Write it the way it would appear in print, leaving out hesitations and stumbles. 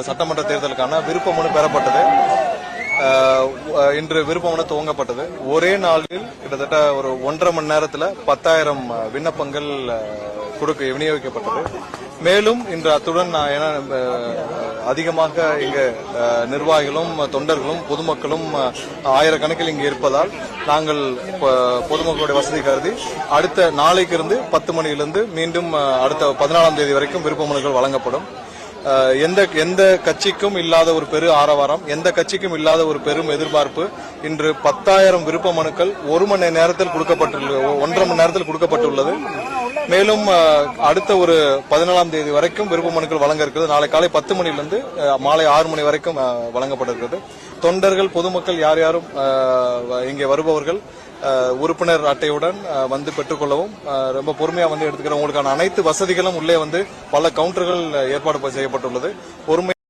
சட்டமன்ற தேர்தலுக்கான விருப்ப மனு பெறப்பட்டது. இன்று விருப்ப மனு துவங்கப்பட்டது. ஒரே நாளில் கிட்டத்தட்ட ஒரு 1.5 மணி நேரத்தில் 10,000 விண்ணப்பங்கள் விநியோகிக்கப்பட்டது. மேலும் இன்று அத்துடன் அதிகமாக இங்கு நிர்வாகிகளும் தொண்டர்களும் பொதுமக்களும் ஆயிரக்கணக்கில் இங்கு இருப்பதால் நாங்கள் பொதுமக்களுடைய வசதி கருதி அடுத்த நாளைக்கு இருந்து 10 மணியிலிருந்து மீண்டும் அடுத்த 14ஆம் தேதி வரைக்கும் விருப்ப மனுக்கள் வழங்கப்படும். எந்த கட்சிக்கும் இல்லாத ஒரு பெரு ஆரவாரம், எந்த கட்சிக்கும் இல்லாத ஒரு பெரும் எதிர்பார்ப்பு. இன்று 10,000 விருப்ப மனுக்கள் 1 மணி நேரத்தில் கொடுக்கப்பட்டுள்ளது, 1.5 மணி நேரத்தில் கொடுக்கப்பட்டுள்ளது. மேலும் அடுத்த ஒரு 14ஆம் தேதி வரைக்கும் விருப்ப மனுக்கள் வழங்க இருக்கிறது. நாளை காலை 10 மணியிலிருந்து மாலை 6 மணி வரைக்கும் வழங்கப்பட இருக்கிறது. தொண்டர்கள் பொதுமக்கள் யார் யாரும் இங்கே வருபவர்கள் உறுப்பினர் அட்டையுடன் வந்து பெற்றுக்கொள்ளவும், ரொம்ப பொறுமையா வந்து எடுத்துக்கிறோம். உங்களுக்கான அனைத்து வசதிகளும் உள்ளே வந்து பல கவுண்டர்கள் ஏற்பாடு செய்யப்பட்டுள்ளது. பொறுமை